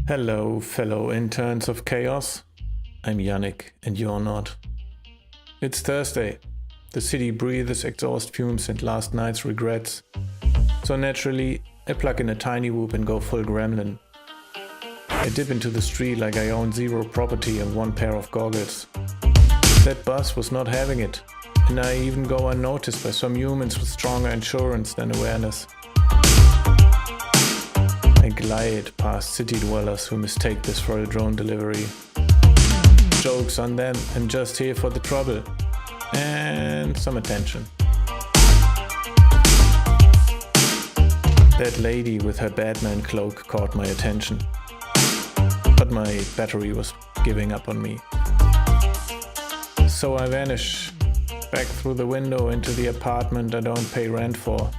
Hello, fellow interns of chaos. I'm Yannick, and you're not. It's Thursday. The city breathes exhaust fumes and last night's regrets. So naturally, I plug in a tinywhoop and go full gremlin. I dip into the street like I own zero property and one pair of goggles. That bus was not having it, and I even go unnoticed by some humans with stronger insurance than awareness. I glide past city dwellers who mistake this for a drone delivery. Jokes on them, I'm just here for the trouble and some attention. That lady with her Batman cloak caught my attention, but my battery was giving up on me. So I vanish back through the window into the apartment I don't pay rent for.